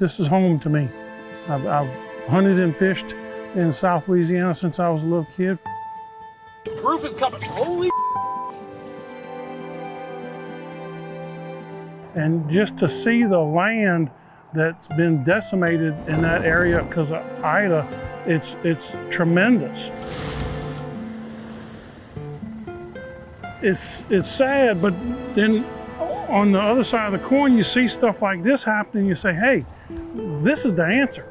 This is home to me. I've hunted and fished in South Louisiana since I was a little kid. Roof is coming. Holy. And just to see the land that's been decimated in that area because of Ida, it's tremendous. It's sad, but then on the other side of the coin, you see stuff like this happening, you say, hey, this is the answer.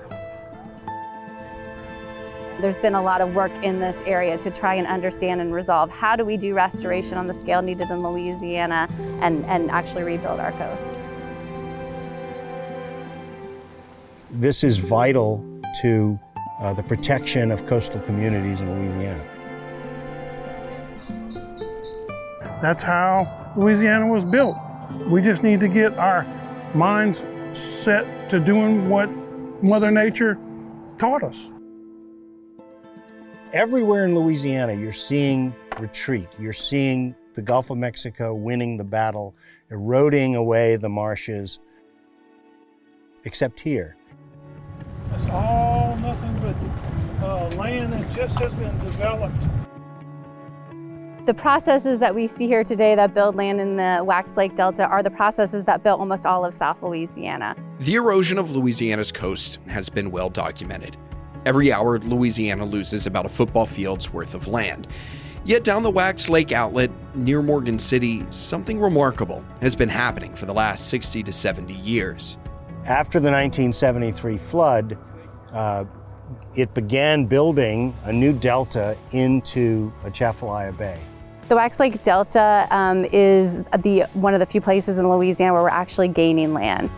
There's been a lot of work in this area to try and understand and resolve how do we do restoration on the scale needed in Louisiana and actually rebuild our coast. This is vital to the protection of coastal communities in Louisiana. That's how Louisiana was built. We just need to get our minds set to doing what Mother Nature taught us. Everywhere in Louisiana, you're seeing retreat. You're seeing the Gulf of Mexico winning the battle, eroding away the marshes, except here. It's all nothing but land that just has been developed. The processes that we see here today that build land in the Wax Lake Delta are the processes that built almost all of South Louisiana. The erosion of Louisiana's coast has been well documented. Every hour, Louisiana loses about a football field's worth of land. Yet down the Wax Lake outlet near Morgan City, something remarkable has been happening for the last 60 to 70 years. After the 1973 flood, it began building a new delta into Atchafalaya Bay. The Wax Lake Delta is one of the few places in Louisiana where we're actually gaining land.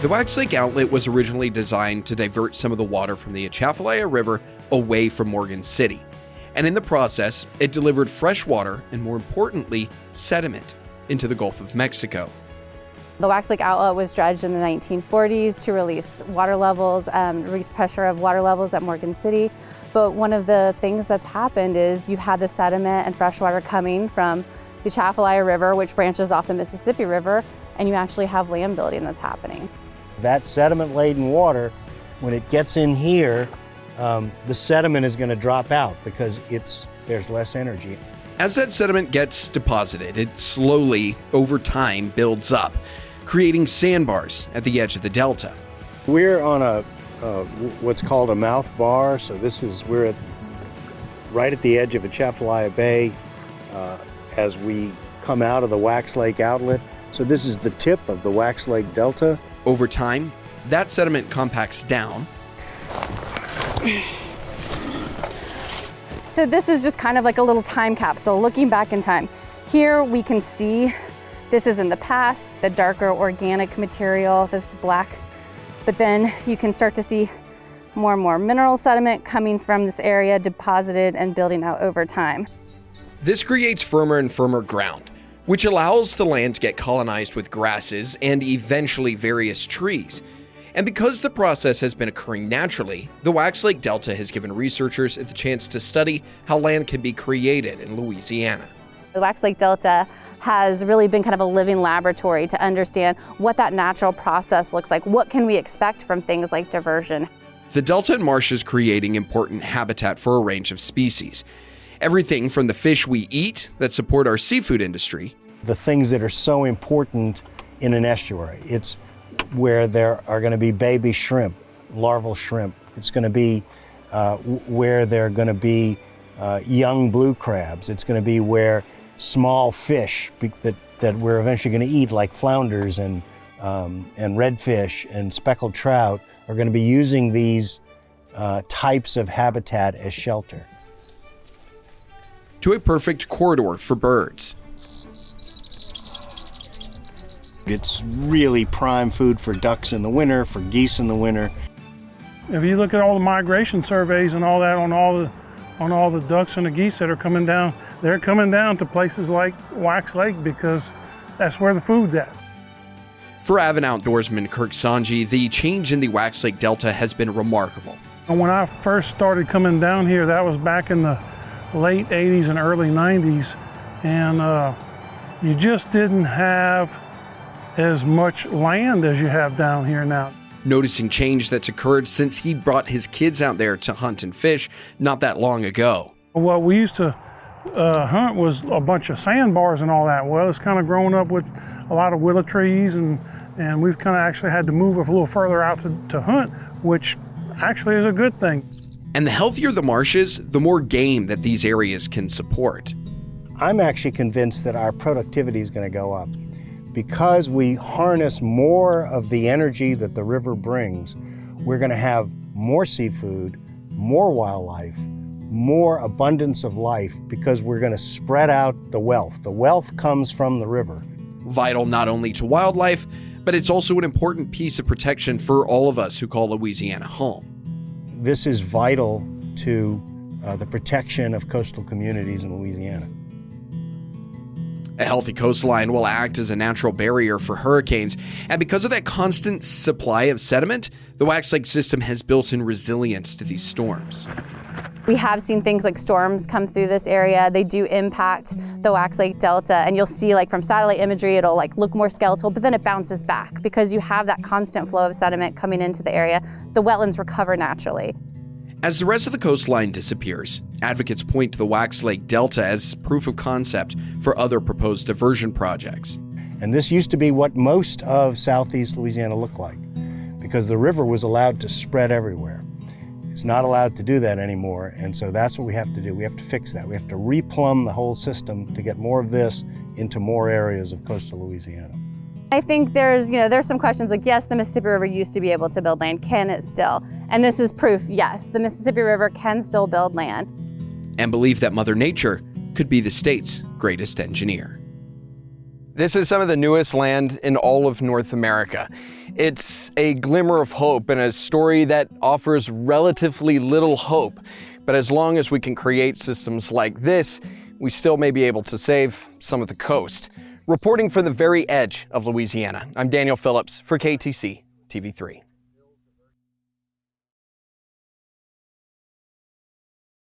The Wax Lake outlet was originally designed to divert some of the water from the Atchafalaya River away from Morgan City. And in the process, it delivered fresh water and, more importantly, sediment into the Gulf of Mexico. The Wax Lake outlet was dredged in the 1940s to release water levels, release pressure of water levels at Morgan City. But one of the things that's happened is you had the sediment and fresh water coming from the Atchafalaya River, which branches off the Mississippi River, and you actually have land building that's happening. That sediment-laden water, when it gets in here, the sediment is going to drop out because there's less energy. As that sediment gets deposited, it slowly, over time, builds up, creating sandbars at the edge of the delta. We're on what's called a mouth bar, so we're right at the edge of Atchafalaya Bay as we come out of the Wax Lake outlet. So this is the tip of the Wax Lake Delta. Over time, that sediment compacts down. So this is just kind of like a little time capsule, looking back in time. Here we can see this is in the past, the darker organic material, this is the black. But then you can start to see more and more mineral sediment coming from this area, deposited and building out over time. This creates firmer and firmer ground, which allows the land to get colonized with grasses and eventually various trees. And because the process has been occurring naturally, the Wax Lake Delta has given researchers the chance to study how land can be created in Louisiana. The Wax Lake Delta has really been kind of a living laboratory to understand what that natural process looks like. What can we expect from things like diversion? The delta and marsh is creating important habitat for a range of species. Everything from the fish we eat that support our seafood industry. The things that are so important in an estuary. It's where there are going to be baby shrimp, larval shrimp. It's going to be where there are going to be young blue crabs. It's going to be where small fish that we're eventually going to eat, like flounders and redfish and speckled trout, are going to be using these types of habitat as shelter. To a perfect corridor for birds. It's really prime food for ducks in the winter, for geese in the winter. If you look at all the migration surveys and all that on all the ducks and the geese that are coming down, they're coming down to places like Wax Lake because that's where the food's at. For avid outdoorsman Kirk Sanji, the change in the Wax Lake Delta has been remarkable. And when I first started coming down here, that was back in the late 80s and early 90s, and you just didn't have as much land as you have down here now. Noticing change that's occurred since he brought his kids out there to hunt and fish not that long ago. What we used to hunt was a bunch of sandbars and all that. Well, it's kind of grown up with a lot of willow trees, and we've kind of actually had to move a little further out to hunt, which actually is a good thing. And the healthier the marshes, the more game that these areas can support. I'm actually convinced that our productivity is going to go up. Because we harness more of the energy that the river brings, we're going to have more seafood, more wildlife, more abundance of life, because we're going to spread out the wealth. The wealth comes from the river. Vital not only to wildlife, but it's also an important piece of protection for all of us who call Louisiana home. This is vital to the protection of coastal communities in Louisiana. A healthy coastline will act as a natural barrier for hurricanes, and because of that constant supply of sediment, the Wax Lake system has built-in resilience to these storms. We have seen things like storms come through this area. They do impact the Wax Lake Delta, and you'll see like from satellite imagery, it'll like look more skeletal, but then it bounces back because you have that constant flow of sediment coming into the area. The wetlands recover naturally. As the rest of the coastline disappears, advocates point to the Wax Lake Delta as proof of concept for other proposed diversion projects. And this used to be what most of southeast Louisiana looked like, because the river was allowed to spread everywhere. It's not allowed to do that anymore, and so that's what we have to do. We have to fix that. We have to replumb the whole system to get more of this into more areas of coastal Louisiana. I think there's some questions like, yes, the Mississippi River used to be able to build land. Can it still? And this is proof, yes, the Mississippi River can still build land. And believe that Mother Nature could be the state's greatest engineer. This is some of the newest land in all of North America. It's a glimmer of hope and a story that offers relatively little hope. But as long as we can create systems like this, we still may be able to save some of the coast. Reporting from the very edge of Louisiana, I'm Daniel Phillips for KTC TV3.